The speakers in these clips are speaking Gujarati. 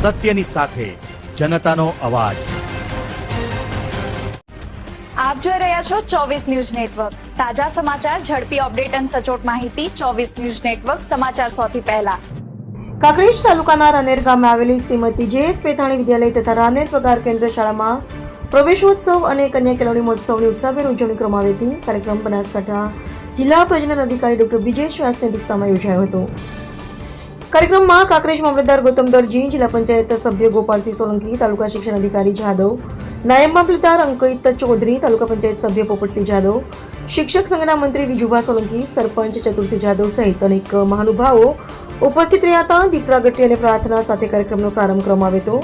સત્યની સાથે જનતાનો અવાજ। આપ જોઈ રહ્યા છો 24 ન્યૂઝ નેટવર્ક। તાજા સમાચાર, ઝડપી અપડેટ અને સચોટ માહિતી 24 ન્યૂઝ નેટવર્ક સમાચાર સૌથી પહેલા। કાંકરેજ તાલુકાના રાનેર ગામે આવેલી શ્રીમતી જે.એસ. પેથાણી વિદ્યાલય તથા રાનેર પગાર કેન્દ્ર શાળામાં પ્રવેશોત્સવ અને કન્યા કેળવણી મહોત્સવની ઉત્સાહભેર ઉજવણી કરવામાં આવી હતી। કાર્યક્રમ બનાસકાંઠા જિલ્લા પ્રજનન અધિકારી ડોક્ટર બ્રિજેશ વ્યાસની અધ્યક્ષતામાં યોજાયો હતો। કાર્યક્રમમાં કાંકરેજ મામલતદાર ગૌતમ દરજી, જિલ્લા પંચાયત સભ્ય ગોપાલસિંહ સોલંકી, તાલુકા શિક્ષણ અધિકારી જાદવ, નાયબ મામલતદાર અંકિત ચૌધરી, તાલુકા પંચાયત સભ્ય પોપટસિંહ જાદવ, શિક્ષક સંઘના મંત્રી વિજુભા સોલંકી, સરપંચ ચતુરસિંહ જાદવ સહિત અનેક મહાનુભાવો ઉપસ્થિત રહ્યા હતા। દીપ પ્રાગટ્ય અને પ્રાર્થના સાથે કાર્યક્રમનો પ્રારંભ કરવામાં આવ્યો હતો।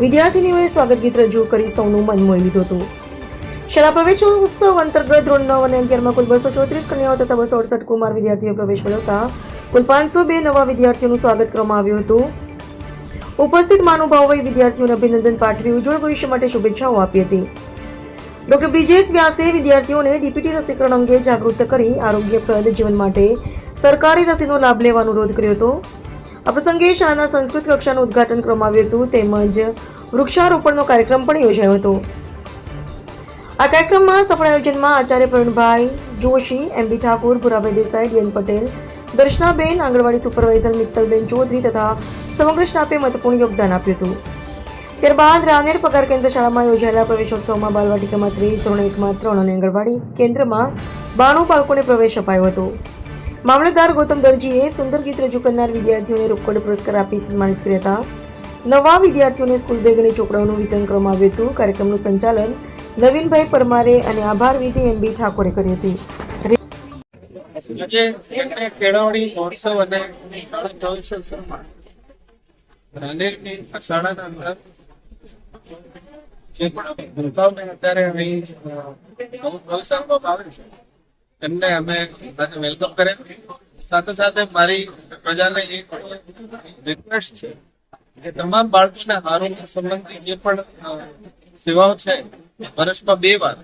વિદ્યાર્થીનીઓએ સ્વાગત ગીત રજૂ કરી સૌનું મન મોહી લીધું હતું। શાળા પ્રવેશોત્સવ અંતર્ગત ધોરણ 9 અને 11માં કુલ 234 કન્યાઓ તથા 268 કુમાર વિદ્યાર્થીઓએ પ્રવેશ મેળવતા કુલ 502 નવા વિદ્યાર્થીઓનું સ્વાગત કરવામાં આવ્યું હતું। ઉપસ્થિત મહાનુભાવોએ વિદ્યાર્થીઓને અભિનંદન પાઠવી ઉજ્જવળ ભવિષ્ય માટે શુભેચ્છાઓ આપી હતી। ડોક્ટર બ્રિજેશ વ્યાસે વિદ્યાર્થીઓને ડીપીટી રસીકરણ અંગે જાગૃત કરી આરોગ્યપ્રદ જીવન માટે સરકારી રસીનો લાભ લેવા અનુરોધ કર્યો હતો। આ પ્રસંગે શાળાના સંસ્કૃત કક્ષાનું ઉદ્ઘાટન કરવામાં આવ્યું હતું તેમજ વૃક્ષારોપણનો કાર્યક્રમ પણ યોજાયો હતો। આ કાર્યક્રમમાં સફળ આયોજનમાં આચાર્ય પ્રવીણભાઈ જોશી, એમબી ઠાકુર, ભુરાભાઈ દેસાઈ, ડીએન પટેલ, દર્શનાબેન, આંગણવાડી સુપરવાઇઝર મિત્તલબેન ચૌધરી તથા સમગ્ર સ્ટાફે મહત્વપૂર્ણ યોગદાન આપ્યું હતું। ત્યારબાદ રાનેર પગાર કેન્દ્ર શાળામાં યોજાયેલા પ્રવેશોત્સવમાં બાલવાટિકામાં 30, ધોરણ 1માં 3 અને આંગણવાડી કેન્દ્રમાં 92 બાળકોને પ્રવેશ અપાયો હતો। મામલતદાર ગૌતમ દરજીએ સુંદર ગીત રજૂ કરનાર વિદ્યાર્થીઓને રોકડ પુરસ્કાર આપી સન્માનિત કર્યા હતા। નવા વિદ્યાર્થીઓને સ્કૂલ બેગ અને ચોપડાઓનું વિતરણ કરવામાં આવ્યું હતું। કાર્યક્રમનું સંચાલન નવીનભાઈ પરમારે અને આભાર વિધિ એમબી ઠાકોરે કરી હતી। આજે કન્યા કેળવણી મહોત્સવ અને શાળા પ્રવેશોત્સવમાં રાનેરની શાળાના અંદર જે પણ ભૂલકાઓને અત્યારે અહીં પ્રવેશ આપવામાં આવે છે એમને અમે આજે વેલકમ કરે। સાથે સાથે મારી પ્રજાને એક રિક્વેસ્ટ છે કે તમામ બાળકોના આરોગ્ય સંબંધી જે પણ સેવાઓ છે વર્ષમાં 2 વાર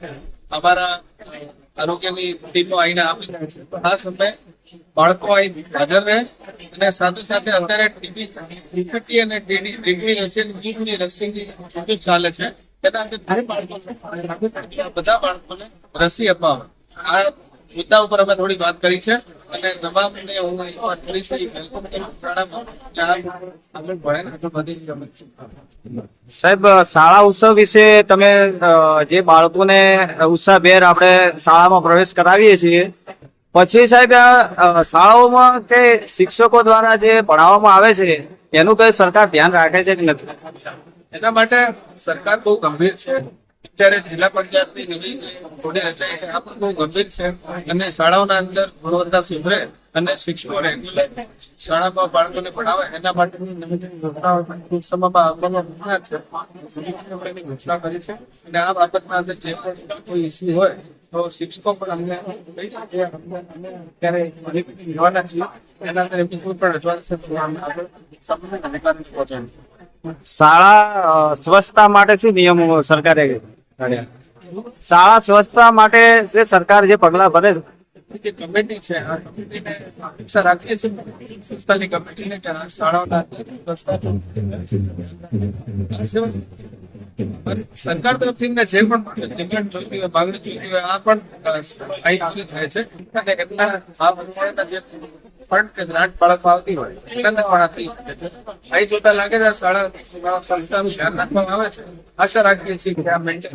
અમારા આરોગ્યની ટીમો આવીને આપી રહે છે। આ સમયે બાળકો અહીં હાજર રહે અને સાથે સાથે અત્યારે ડીપીટી અને ડીડી રસીની ઝુંબેશ ચાલે છે તેના અંદર બધા બાળકોને રસી અપાવે। આ મુદ્દા ઉપર અમે થોડી વાત કરી છે અને તમામને હું ફરીથી વેલકમ કરું શાળામાં આગળ ભણે આગળ વધી। સાહેબ, શાળા ઉત્સવ વિશે તમે જે બાળકોને ઉત્સાહભેર આપણે શાળામાં પ્રવેશ કરાવીએ છીએ, પછી સાહેબ શાળાઓમાં કે શિક્ષકો દ્વારા જે ભણાવવામાં આવે છે એનું કઈ સરકાર ધ્યાન રાખે છે કે નથી? એના માટે સરકાર બહુ ગંભીર છે। અત્યારે જિલ્લા પંચાયતની નવી બોડી રચાઈ છે, આ પણ બહુ ગંભીર છે અને શાળાઓના અંદર ગુણવત્તા સુધરે અને શિક્ષકો રેગ્યુલર શાળામાં બાળકોને ભણાવે એના માટેની નવી યોજનાઓ ટૂંક સમયમાં અમલમાં મૂકનાર છે। ઘોષણા કરી છે અને આ બાબતના અંદર જે પણ કોઈ ઇસ્યુ હોય તો શિક્ષકો પણ અમને કહી શકે ત્યારે લેવાના છીએ એના અંદર એમની કોઈ પણ રજૂઆત સંબંધિત અધિકારીને પહોંચાડી। શાળા સ્વચ્છતા માટે શું નિયમો સરકારે કાઢ્યા? શાળા સ્વચ્છતા માટે જે સરકાર જે પગલા ભરે જે કમિટી છે આ કમિટીને અપેક્ષા રાખીએ છીએ સંસ્થાની કમિટીને કે આ શાળાઓના સરકાર તરફથી જે પણ ડિમાન્ડ જોઈતી હોય, માંગણી જોઈતી હોય આ પણ અહીં પૂરી થાય છે અને એમના આ પ્રમાણેના જે ફંડ કે ગ્રાન્ટ બાળકમાં આવતી હોય એના અંદર પણ આ થઈ શકે છે। અહીં જોતા લાગે છે શાળા સંસ્થાનું ધ્યાન રાખવામાં આવે છે। આશા રાખીએ છીએ કે આ મેન્ટેન